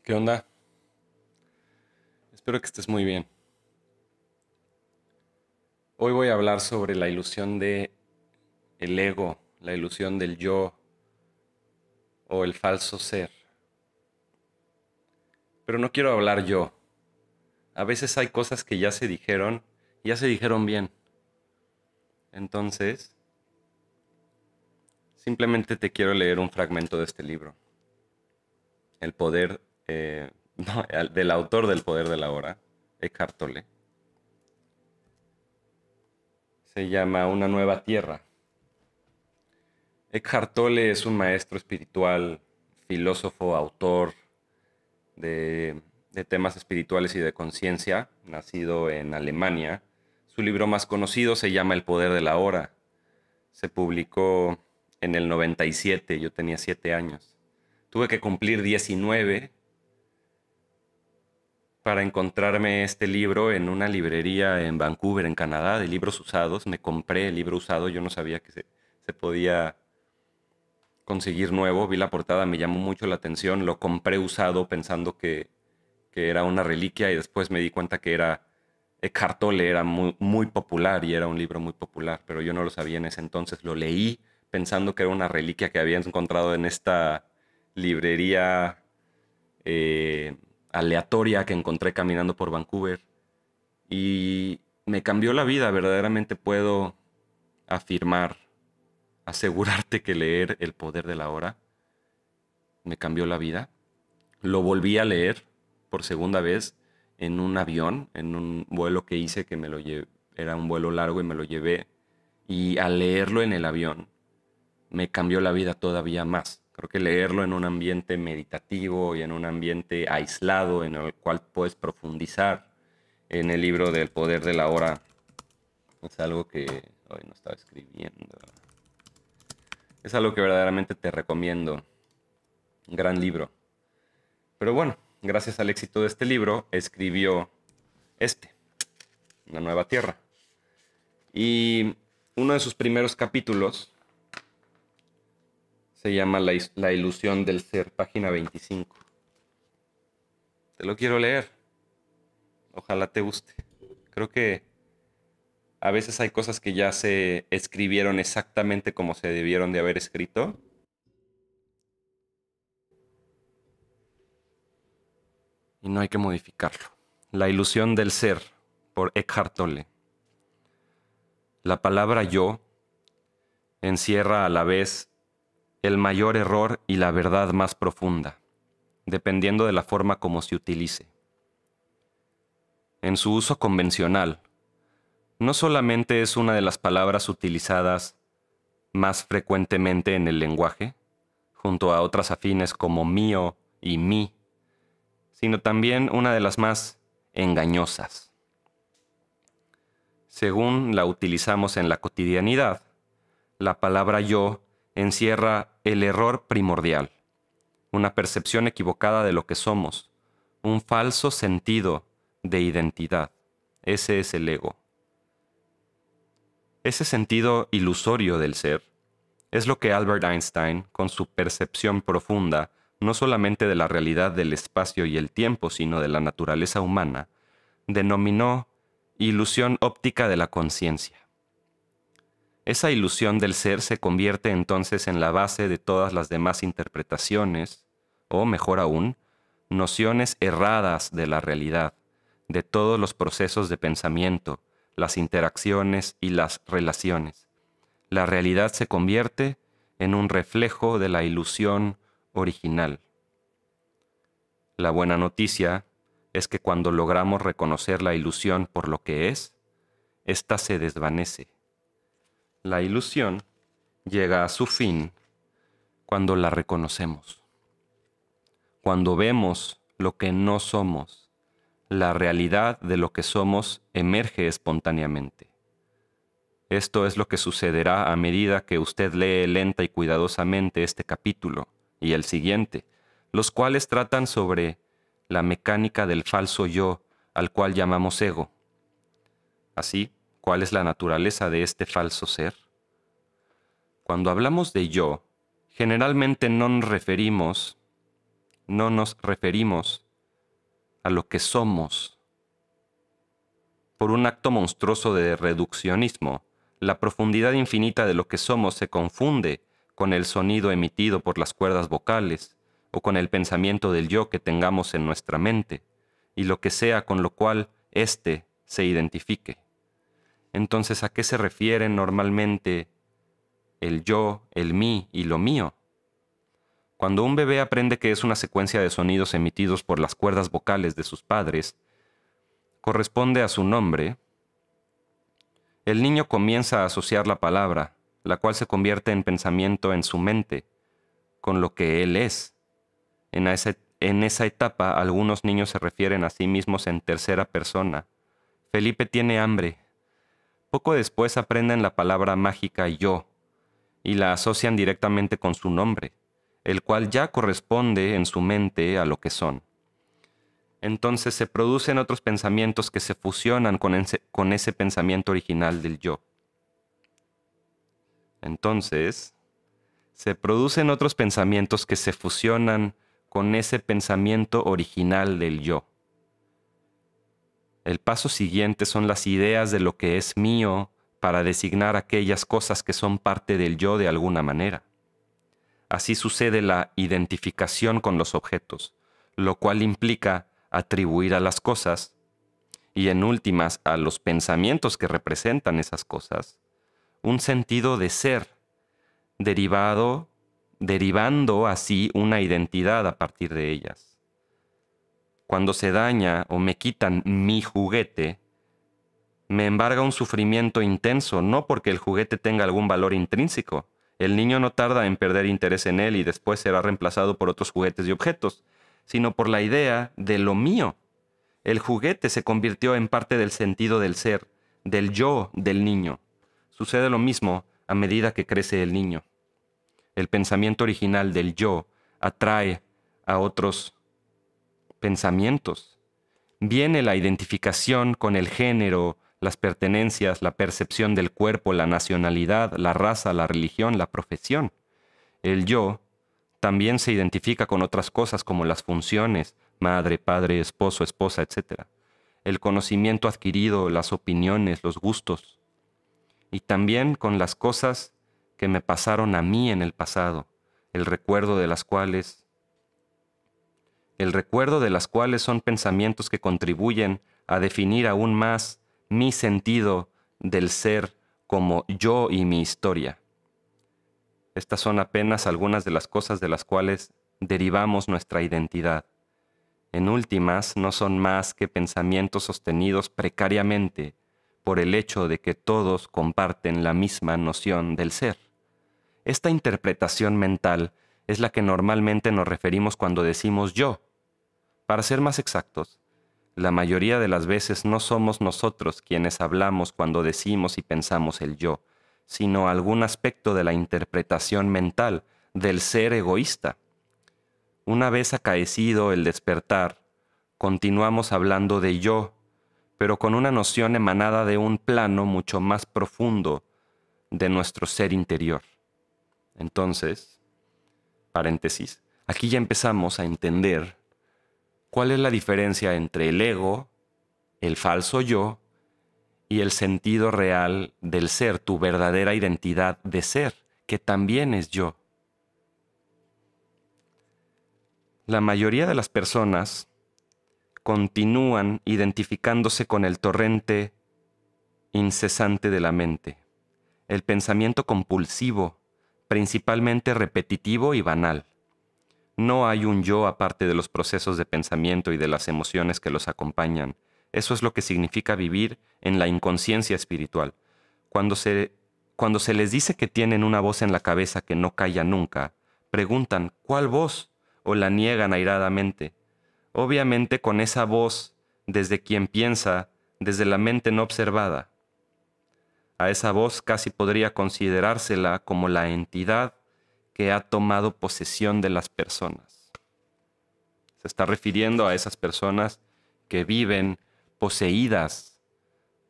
¿Qué onda? Espero que estés muy bien. Hoy voy a hablar sobre la ilusión de el ego, la ilusión del yo o el falso ser. Pero no quiero hablar yo. A veces hay cosas que ya se dijeron bien. Entonces, simplemente te quiero leer un fragmento de este libro. El poder, no, del autor del Poder de la Hora, Eckhart Tolle. Se llama Una nueva tierra. Eckhart Tolle es un maestro espiritual, filósofo, autor de temas espirituales y de conciencia, nacido en Alemania. Su libro más conocido se llama El Poder de la Hora. Se publicó en el 97, yo tenía 7 años. Tuve que cumplir 19 para encontrarme este libro en una librería en Vancouver, en Canadá, de libros usados. Me compré el libro usado, yo no sabía que se podía conseguir nuevo. Vi la portada, me llamó mucho la atención, lo compré usado pensando que era una reliquia y después me di cuenta que era Eckhart Tolle, era muy, muy popular y era un libro muy popular, pero yo no lo sabía en ese entonces. Lo leí pensando que era una reliquia que había encontrado en esta librería aleatoria que encontré caminando por Vancouver y me cambió la vida. Verdaderamente puedo afirmar, asegurarte que leer El Poder de la Hora me cambió la vida. Lo volví a leer por segunda vez en un avión, en un vuelo que hice que me lo llevé, era un vuelo largo y me lo llevé. Y al leerlo en el avión me cambió la vida todavía más. Creo que leerlo en un ambiente meditativo y en un ambiente aislado en el cual puedes profundizar en el libro del Poder de la Hora es algo que hoy no estaba escribiendo. Es algo que verdaderamente te recomiendo. Un gran libro. Pero bueno, gracias al éxito de este libro, escribió Una nueva tierra. Y uno de sus primeros capítulos se llama La ilusión del ser, página 25. Te lo quiero leer. Ojalá te guste. Creo que a veces hay cosas que ya se escribieron exactamente como se debieron de haber escrito. Y no hay que modificarlo. La ilusión del ser, por Eckhart Tolle. La palabra yo encierra a la vez el mayor error y la verdad más profunda, dependiendo de la forma como se utilice. En su uso convencional, no solamente es una de las palabras utilizadas más frecuentemente en el lenguaje, junto a otras afines como mío y mí, sino también una de las más engañosas. Según la utilizamos en la cotidianidad, la palabra yo encierra el error primordial, una percepción equivocada de lo que somos, un falso sentido de identidad. Ese es el ego. Ese sentido ilusorio del ser es lo que Albert Einstein, con su percepción profunda, no solamente de la realidad del espacio y el tiempo, sino de la naturaleza humana, denominó ilusión óptica de la conciencia. Esa ilusión del ser se convierte entonces en la base de todas las demás interpretaciones, o mejor aún, nociones erradas de la realidad, de todos los procesos de pensamiento, las interacciones y las relaciones. La realidad se convierte en un reflejo de la ilusión original. La buena noticia es que cuando logramos reconocer la ilusión por lo que es, ésta se desvanece. La ilusión llega a su fin cuando la reconocemos. Cuando vemos lo que no somos, la realidad de lo que somos emerge espontáneamente. Esto es lo que sucederá a medida que usted lee lenta y cuidadosamente este capítulo y el siguiente, los cuales tratan sobre la mecánica del falso yo al cual llamamos ego. Así, ¿cuál es la naturaleza de este falso ser? Cuando hablamos de yo, generalmente no nos referimos no nos referimos a lo que somos. Por un acto monstruoso de reduccionismo, la profundidad infinita de lo que somos se confunde con el sonido emitido por las cuerdas vocales o con el pensamiento del yo que tengamos en nuestra mente, y lo que sea con lo cual éste se identifique. Entonces, ¿a qué se refieren normalmente el yo, el mí y lo mío? Cuando un bebé aprende que es una secuencia de sonidos emitidos por las cuerdas vocales de sus padres, corresponde a su nombre, el niño comienza a asociar la palabra, la cual se convierte en pensamiento en su mente, con lo que él es. En esa etapa, algunos niños se refieren a sí mismos en tercera persona. Felipe tiene hambre. Poco después aprenden la palabra mágica yo y la asocian directamente con su nombre, el cual ya corresponde en su mente a lo que son. Entonces se producen otros pensamientos que se fusionan con ese pensamiento original del yo. Entonces, se producen otros pensamientos que se fusionan con ese pensamiento original del yo. El paso siguiente son las ideas de lo que es mío para designar aquellas cosas que son parte del yo de alguna manera. Así sucede la identificación con los objetos, lo cual implica atribuir a las cosas, y en últimas a los pensamientos que representan esas cosas, un sentido de ser, derivando así una identidad a partir de ellas. Cuando se daña o me quitan mi juguete, me embarga un sufrimiento intenso, no porque el juguete tenga algún valor intrínseco. El niño no tarda en perder interés en él y después será reemplazado por otros juguetes y objetos, sino por la idea de lo mío. El juguete se convirtió en parte del sentido del ser, del yo del niño. Sucede lo mismo a medida que crece el niño. El pensamiento original del yo atrae a otros pensamientos. Viene la identificación con el género, las pertenencias, la percepción del cuerpo, la nacionalidad, la raza, la religión, la profesión. El yo también se identifica con otras cosas como las funciones, madre, padre, esposo, esposa, etc. El conocimiento adquirido, las opiniones, los gustos. Y también con las cosas que me pasaron a mí en el pasado, el recuerdo de las cuales son pensamientos que contribuyen a definir aún más mi sentido del ser como yo y mi historia. Estas son apenas algunas de las cosas de las cuales derivamos nuestra identidad. En últimas, no son más que pensamientos sostenidos precariamente por el hecho de que todos comparten la misma noción del ser. Esta interpretación mental es la que normalmente nos referimos cuando decimos yo. Para ser más exactos, la mayoría de las veces no somos nosotros quienes hablamos cuando decimos y pensamos el yo, sino algún aspecto de la interpretación mental del ser egoísta. Una vez acaecido el despertar, continuamos hablando de yo, pero con una noción emanada de un plano mucho más profundo de nuestro ser interior. Entonces, paréntesis, aquí ya empezamos a entender cuál es la diferencia entre el ego, el falso yo, y el sentido real del ser, tu verdadera identidad de ser, que también es yo. La mayoría de las personas continúan identificándose con el torrente incesante de la mente, el pensamiento compulsivo, principalmente repetitivo y banal. No hay un yo aparte de los procesos de pensamiento y de las emociones que los acompañan. Eso es lo que significa vivir en la inconsciencia espiritual. Cuando se les dice que tienen una voz en la cabeza que no calla nunca, preguntan ¿cuál voz? O la niegan airadamente. Obviamente con esa voz desde quien piensa, desde la mente no observada. A esa voz casi podría considerársela como la entidad que ha tomado posesión de las personas. Se está refiriendo a esas personas que viven poseídas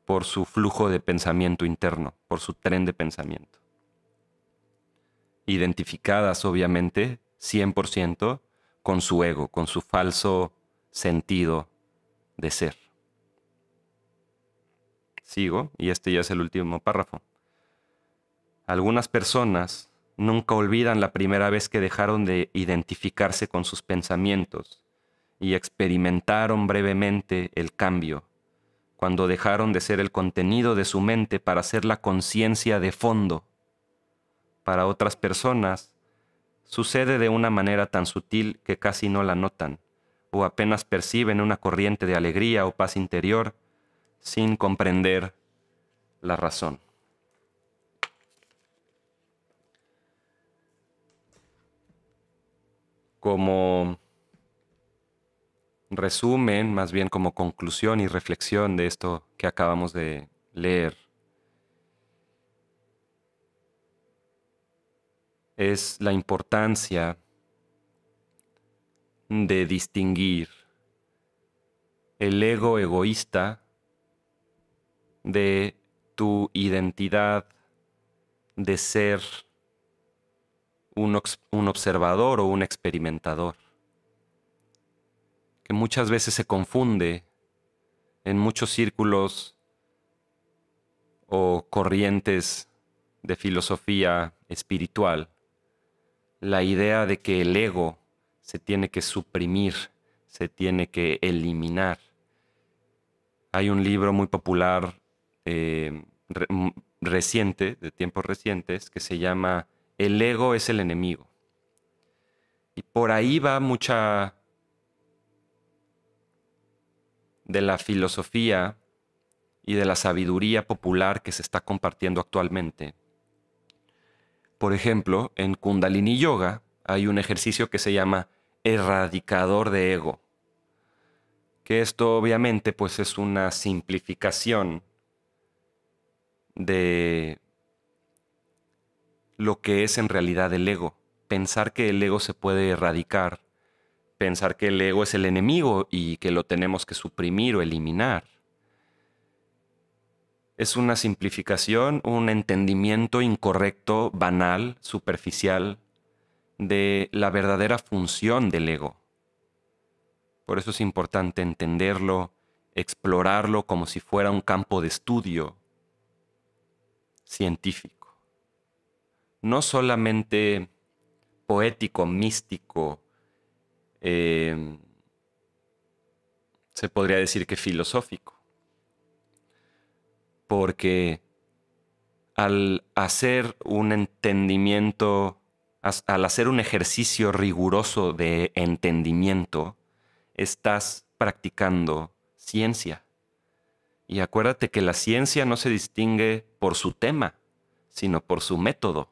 por su flujo de pensamiento interno, por su tren de pensamiento. Identificadas, obviamente, 100%, con su ego, con su falso sentido de ser. Sigo, y este ya es el último párrafo. Algunas personas nunca olvidan la primera vez que dejaron de identificarse con sus pensamientos y experimentaron brevemente el cambio, cuando dejaron de ser el contenido de su mente para ser la conciencia de fondo. Para otras personas, sucede de una manera tan sutil que casi no la notan, o apenas perciben una corriente de alegría o paz interior sin comprender la razón. Como resumen, más bien como conclusión y reflexión de esto que acabamos de leer, es la importancia de distinguir el ego egoísta de tu identidad de ser un observador o un experimentador, que muchas veces se confunde en muchos círculos o corrientes de filosofía espiritual, la idea de que el ego se tiene que suprimir, se tiene que eliminar. Hay un libro muy popular reciente, de tiempos recientes, que se llama El ego es el enemigo. Y por ahí va mucha de la filosofía y de la sabiduría popular que se está compartiendo actualmente. Por ejemplo, en Kundalini Yoga hay un ejercicio que se llama erradicador de ego, que esto obviamente pues es una simplificación de lo que es en realidad el ego. Pensar que el ego se puede erradicar, pensar que el ego es el enemigo y que lo tenemos que suprimir o eliminar. Es una simplificación, un entendimiento incorrecto, banal, superficial de la verdadera función del ego. Por eso es importante entenderlo, explorarlo como si fuera un campo de estudio científico. No solamente poético, místico, se podría decir que filosófico. Porque al hacer un entendimiento, al hacer un ejercicio riguroso de entendimiento, estás practicando ciencia. Y acuérdate que la ciencia no se distingue por su tema, sino por su método.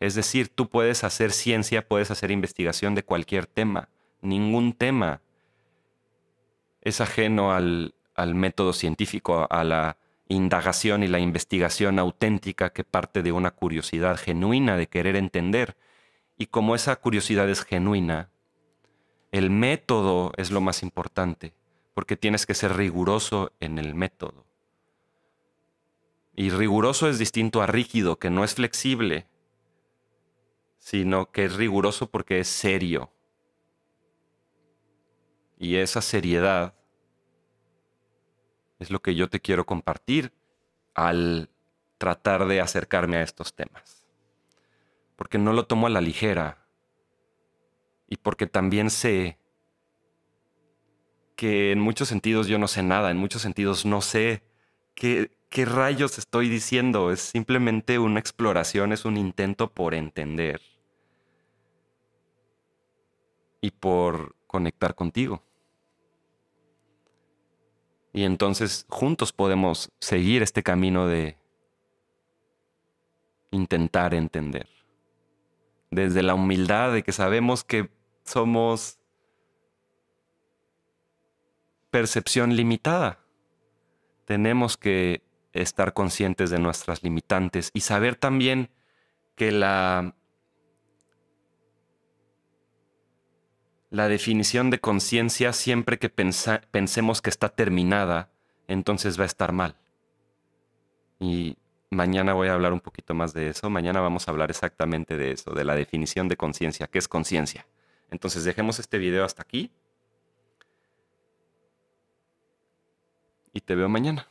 Es decir, tú puedes hacer ciencia, puedes hacer investigación de cualquier tema. Ningún tema es ajeno al método científico, a la indagación y la investigación auténtica que parte de una curiosidad genuina de querer entender. Y como esa curiosidad es genuina, el método es lo más importante, porque tienes que ser riguroso en el método. Y riguroso es distinto a rígido, que no es flexible, sino que es riguroso porque es serio. Y esa seriedad es lo que yo te quiero compartir al tratar de acercarme a estos temas. Porque no lo tomo a la ligera. Y porque también sé que en muchos sentidos yo no sé nada. En muchos sentidos no sé qué rayos estoy diciendo. Es simplemente una exploración, es un intento por entender. Y por conectar contigo. Y entonces juntos podemos seguir este camino de intentar entender. Desde la humildad de que sabemos que somos percepción limitada. Tenemos que estar conscientes de nuestras limitantes y saber también que la definición de conciencia, siempre que pensemos que está terminada, entonces va a estar mal. Y mañana voy a hablar un poquito más de eso. Mañana vamos a hablar exactamente de eso, de la definición de conciencia. ¿Qué es conciencia? Entonces dejemos este video hasta aquí y te veo mañana.